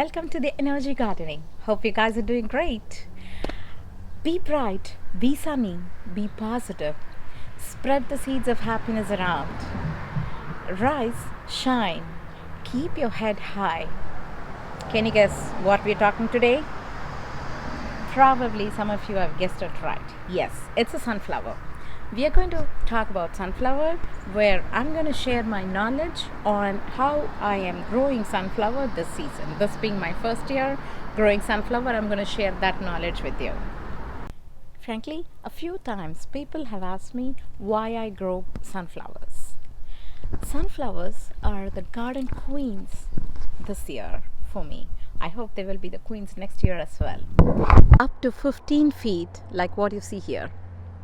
Welcome to the Energy Gardening. Hope you guys are doing great. Be bright, be sunny, be positive. Spread the seeds of happiness around. Rise, shine, keep your head high. Can you guess what we're talking today? Probably some of you have guessed it right. Yes, it's a sunflower. We are going to talk about sunflower, where I'm going to share my knowledge on how I am growing sunflower this season. This being my first year growing sunflower, I'm going to share that knowledge with you. Frankly, a few times people have asked me why I grow sunflowers. Sunflowers are the garden queens this year for me. I hope they will be the queens next year as well. Up to 15 feet, like what you see here.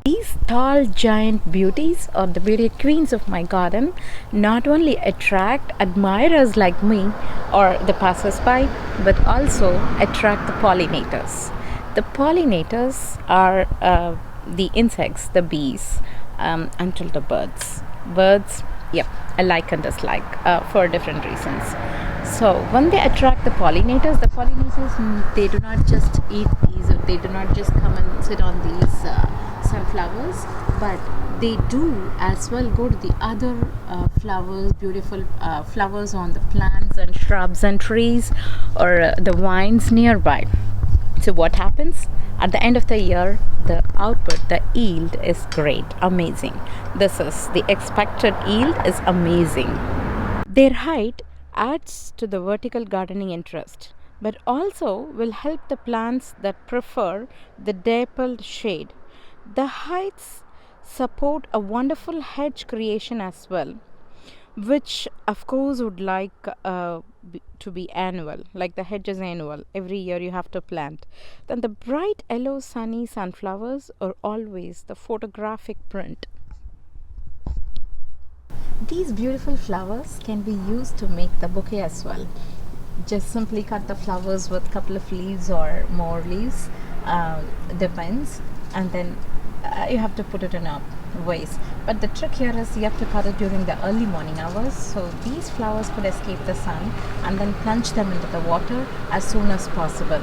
These tall giant beauties, or the beauty queens of my garden, not only attract admirers like me or the passers-by, but also attract the pollinators. The pollinators are the insects, the bees, until the birds. Birds, yep, I like and dislike for different reasons. So when they attract the pollinators, they do not just eat these, or they do not just come and sit on these sunflowers, but they do as well go to the other flowers, beautiful flowers on the plants and shrubs and trees, or the vines nearby. So what happens? At the end of the year, the output, the yield is great, amazing. This is the expected yield is amazing. Their height adds to the vertical gardening interest, but also will help the plants that prefer the dappled shade. The heights support a wonderful hedge creation as well, which of course would like to be annual, like the hedge is annual. Every year you have to plant. Then the bright yellow sunny sunflowers are always the photographic print. These beautiful flowers can be used to make the bouquet as well. Just simply cut the flowers with a couple of leaves or more leaves, depends, and then you have to put it in a vase. But the trick here is you have to cut it during the early morning hours, so these flowers could escape the sun, and then plunge them into the water as soon as possible.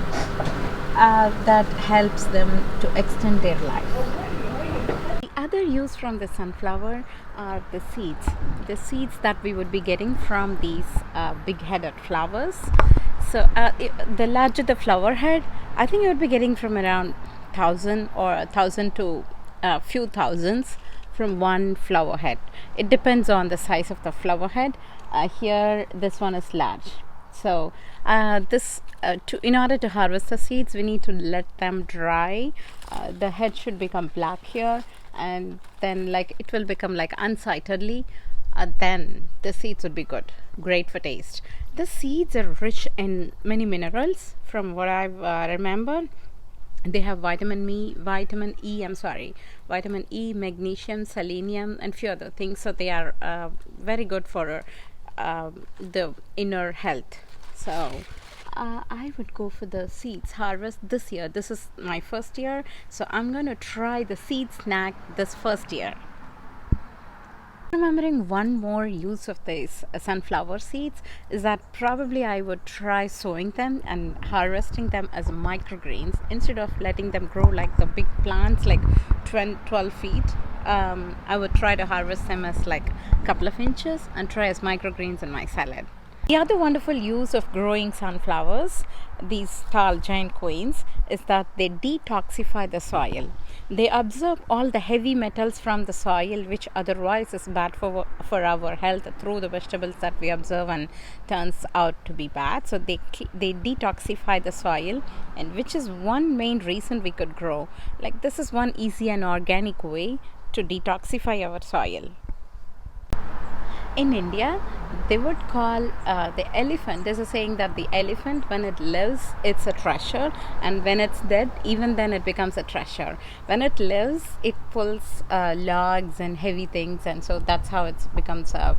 That helps them to extend their life. The other use from the sunflower are the seeds that we would be getting from these big-headed flowers. So the larger the flower head, I think you would be getting from around 1,000 or 1,000 to a few thousands from one flower head. It depends on the size of the flower head. Here this one is large. So in order to harvest the seeds, we need to let them dry. The head should become black here, and then it will become unsightly. Then the seeds would be good, great for taste. The seeds are rich in many minerals. From what I've remembered, they have vitamin E, magnesium, selenium, and few other things. So they are very good for the inner health. So I would go for the seeds harvest this year. This is my first year, so I'm going to try the seed snack this first year. Remembering one more use of these sunflower seeds is that probably I would try sowing them and harvesting them as microgreens instead of letting them grow like the big plants, like 12 feet. I would try to harvest them as a couple of inches and try as microgreens in my salad. The other wonderful use of growing sunflowers, these tall giant queens, is that they detoxify the soil. They absorb all the heavy metals from the soil, which otherwise is bad for our health through the vegetables that we observe and turns out to be bad. So they detoxify the soil, and which is one main reason we could grow. This is one easy and organic way to detoxify our soil. In India, they would call the elephant. There's a saying that the elephant, when it lives, it's a treasure, and when it's dead, even then it becomes a treasure. When it lives, it pulls logs and heavy things, and so that's how it becomes a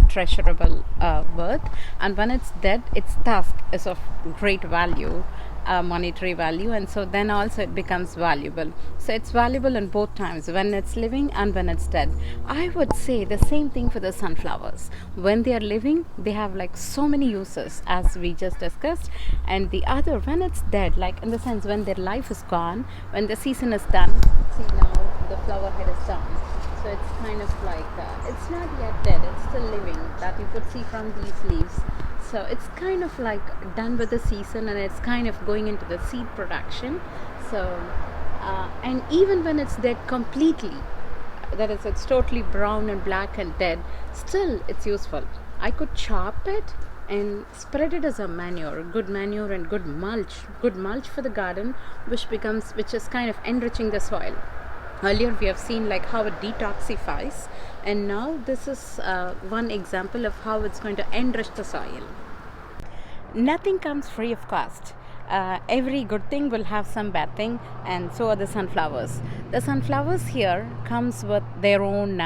treasurable bird. And when it's dead, its tusk is of great value monetary value, and so then also it becomes valuable. So it's valuable in both times, when it's living and when it's dead. I would say the same thing for the sunflowers. When they are living, they have like so many uses as we just discussed, and the other, when it's dead, like in the sense when their life is gone, when the season is done. See, now the flower head is done, so it's kind of like it's not yet dead, it's still living, that you could see from these leaves. So it's kind of like done with the season, and it's kind of going into the seed production. So and even when it's dead completely, that is, it's totally brown and black and dead, still it's useful. I could chop it and spread it as a manure, good manure and good mulch for the garden, which is kind of enriching the soil. Earlier we have seen like how it detoxifies, and now this is one example of how it's going to enrich the soil. Nothing comes free of cost. Every good thing will have some bad thing, and so are the sunflowers. The sunflowers here comes with their own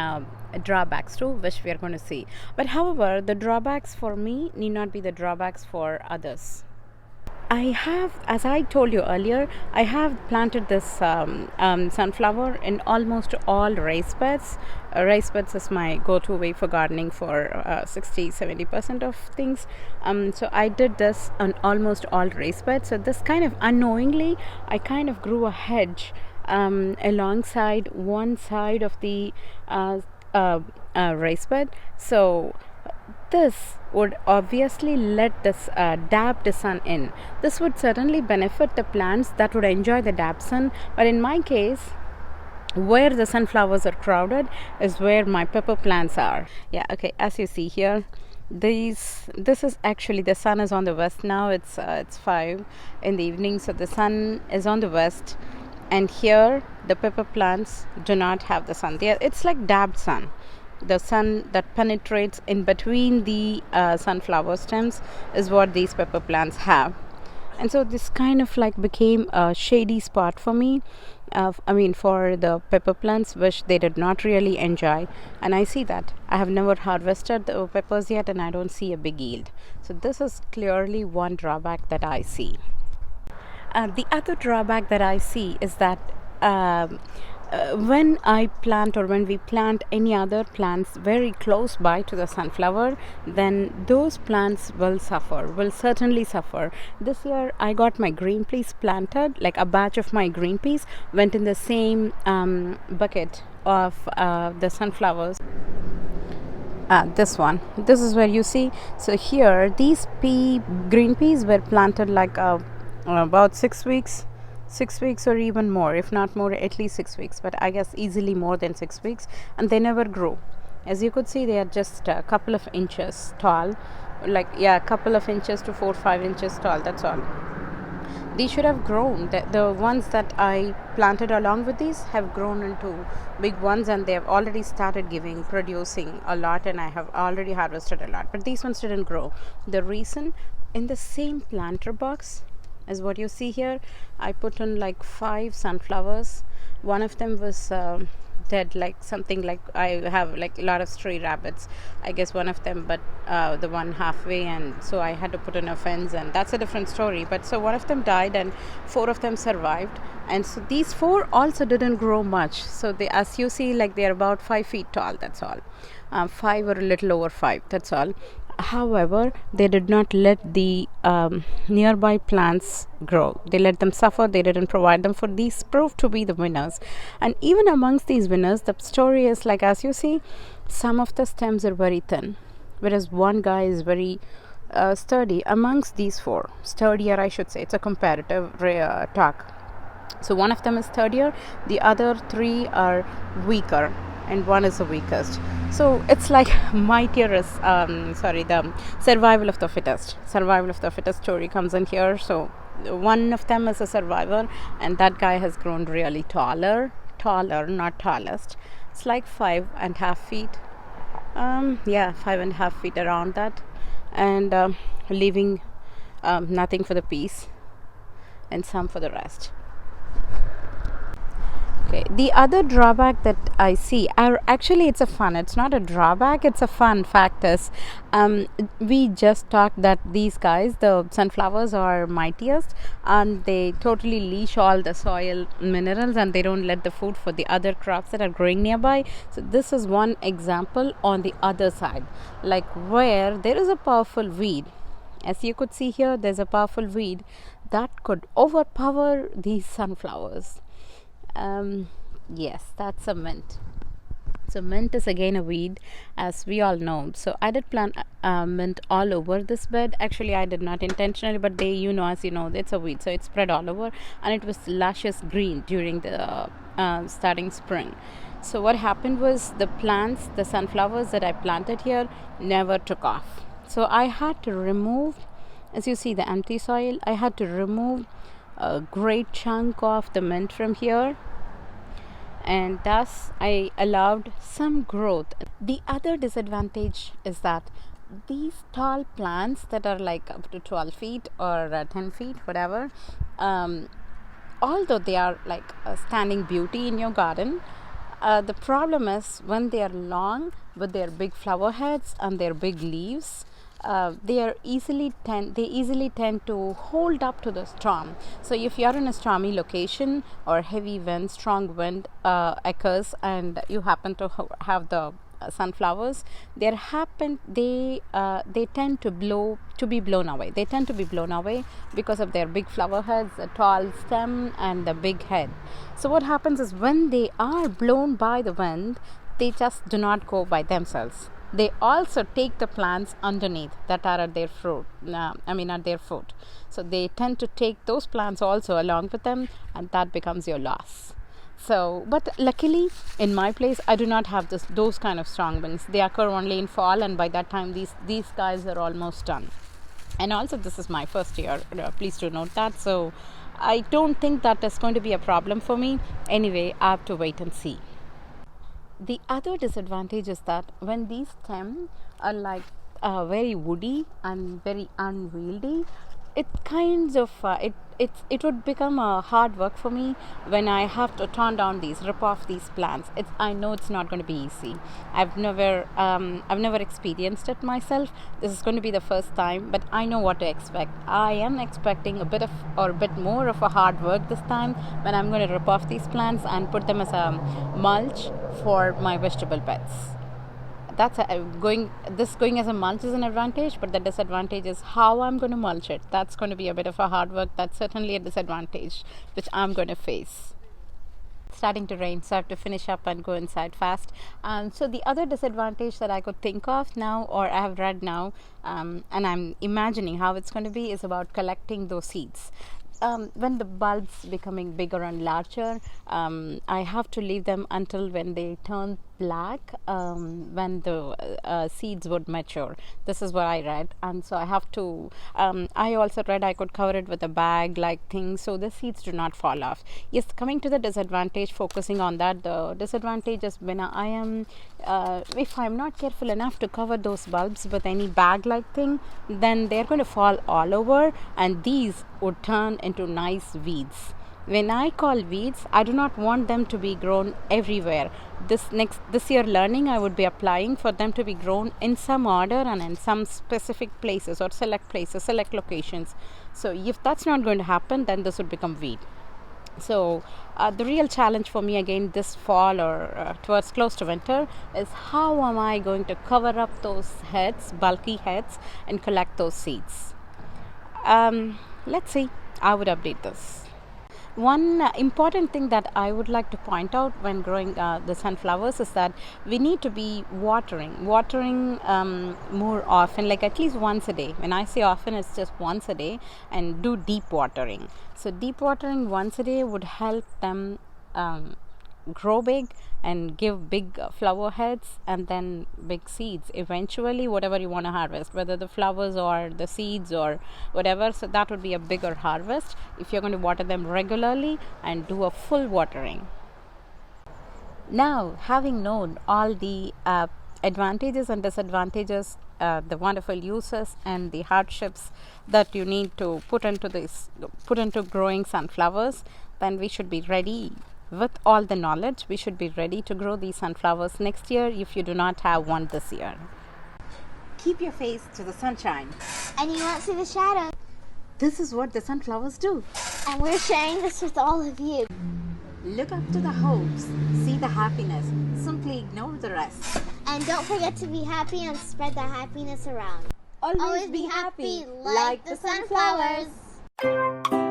drawbacks too, which we are going to see. But however, the drawbacks for me need not be the drawbacks for others. I have, as I told you earlier, I have planted this sunflower in almost all raised beds. Raised beds is my go-to way for gardening for 60-70% of things. So I did this on almost all raised beds. So this kind of unknowingly, I kind of grew a hedge alongside one side of the raised bed. So this would obviously let this dapped sun in. This would certainly benefit the plants that would enjoy the dapped sun, but in my case, where the sunflowers are crowded is where my pepper plants are. Yeah, okay, as you see here, this is actually, the sun is on the west now. It's 5 in the evening, so the sun is on the west, and here the pepper plants do not have the sun. It's like dapped sun. The sun that penetrates in between the sunflower stems is what these pepper plants have. And so this kind of like became a shady spot for me, for the pepper plants, which they did not really enjoy. And I see that I have never harvested the peppers yet, and I don't see a big yield. So this is clearly one drawback that I see. The other drawback that I see is that when I plant, or when we plant any other plants very close by to the sunflower, then those plants will certainly suffer. This year I got my green peas planted, like a batch of my green peas went in the same bucket of the sunflowers. This is where you see. So here these green peas were planted like about 6 weeks or even more, if not more, at least 6 weeks, but I guess easily more than 6 weeks, and they never grew. As you could see, they are just a couple of inches tall, a couple of inches to 4-5 inches tall, that's all. These should have grown. The ones that I planted along with these have grown into big ones, and they have already started producing a lot, and I have already harvested a lot, but these ones didn't grow. The reason, in the same planter box as what you see here, I put in like 5 sunflowers. One of them was dead, like something like, I have like a lot of stray rabbits, I guess one of them, but the one halfway, and so I had to put in a fence, and that's a different story. But so one of them died and 4 of them survived, and so these 4 also didn't grow much. So they, as you see, like they're about 5 feet tall, that's all. 5 or a little over 5, that's all. However, they did not let the nearby plants grow. They let them suffer. They didn't provide them for these. Proved to be the winners. And even amongst these winners, the story is like, as you see, some of the stems are very thin, whereas one guy is very sturdy. Amongst these 4, sturdier I should say, it's a comparative talk. So one of them is sturdier, the other 3 are weaker, and one is the weakest. So it's like mightier is the survival of the fittest story comes in here. So one of them is a survivor, and that guy has grown really taller, not tallest. It's like 5.5 feet, 5.5 feet around that, and leaving nothing for the peas and some for the rest. Okay, the other drawback that I see, actually it's a fun, it's not a drawback, it's a fun fact is, we just talked that these guys, the sunflowers, are mightiest, and they totally leash all the soil minerals, and they don't let the food for the other crops that are growing nearby. So this is one example on the other side, like where there is a powerful weed. As you could see here, there's a powerful weed that could overpower these sunflowers. Yes, that's a mint. So mint is again a weed, as we all know. So I did plant mint all over this bed. Actually, I did not intentionally, but as you know, it's a weed, so it spread all over, and it was luscious green during the starting spring. So what happened was the plants, the sunflowers that I planted here, never took off. So I had to remove, as you see the empty soil, I had to remove a great chunk of the mint from here, and thus I allowed some growth. The other disadvantage is that these tall plants that are like up to 12 feet or 10 feet, whatever, although they are like a standing beauty in your garden, the problem is when they are long with their big flower heads and their big leaves, they easily tend to hold up to the storm. So if you are in a stormy location or heavy wind, strong wind occurs, and you happen to have the sunflowers, they tend to be blown away. They tend to be blown away because of their big flower heads, a tall stem, and the big head. So what happens is when they are blown by the wind, they just do not go by themselves. They also take the plants underneath that are at their at their foot. So they tend to take those plants also along with them, and that becomes your loss. So, but luckily in my place I do not have those kind of strong winds. They occur only in fall, and by that time these guys are almost done. And also this is my first year, please do note that. So I don't think that is going to be a problem for me. Anyway, I have to wait and see. The other disadvantage is that when these stems are like very woody and very unwieldy, it kinds of it would become a hard work for me when I have to turn down rip off these plants. I know it's not going to be easy. I've never experienced it myself. This is going to be the first time, but I know what to expect. I am expecting a bit more of a hard work this time when I'm going to rip off these plants and put them as a mulch for my vegetable beds. That's going as a mulch is an advantage, but the disadvantage is how I'm going to mulch it. That's going to be a bit of a hard work. That's certainly a disadvantage which I'm going to face. Starting to rain, so I have to finish up and go inside fast. So the other disadvantage that I could think of now, or I have read now, and I'm imagining how it's going to be, is about collecting those seeds. When the bulbs becoming bigger and larger, I have to leave them until when they turn black, when the seeds would mature. This is what I read, and so I have to I also read I could cover it with a bag like thing so the seeds do not fall off. Yes, coming to the disadvantage, focusing on that, the disadvantage is when I am if I'm not careful enough to cover those bulbs with any bag like thing, then they're going to fall all over, and these would turn into nice weeds. When I call weeds, I do not want them to be grown everywhere. This year learning, I would be applying for them to be grown in some order and in some specific places or select locations. So if that's not going to happen, then this would become weed. So the real challenge for me again this fall or towards close to winter is how am I going to cover up those heads, bulky heads, and collect those seeds. Let's see. I would update this. One important thing that I would like to point out when growing the sunflowers is that we need to be watering more often, like at least once a day. When I say often, it's just once a day, and do deep watering. So deep watering once a day would help them grow big and give big flower heads and then big seeds eventually, whatever you want to harvest, whether the flowers or the seeds or whatever. So that would be a bigger harvest if you're going to water them regularly and do a full watering. Now, having known all the advantages and disadvantages, the wonderful uses and the hardships that you need to put into growing sunflowers, then we should be ready with all the knowledge, we should be ready to grow these sunflowers next year if you do not have one this year. Keep your face to the sunshine. And you won't see the shadow. This is what the sunflowers do. And we're sharing this with all of you. Look up to the hopes, see the happiness, simply ignore the rest. And don't forget to be happy and spread the happiness around. Always be happy like the sunflowers.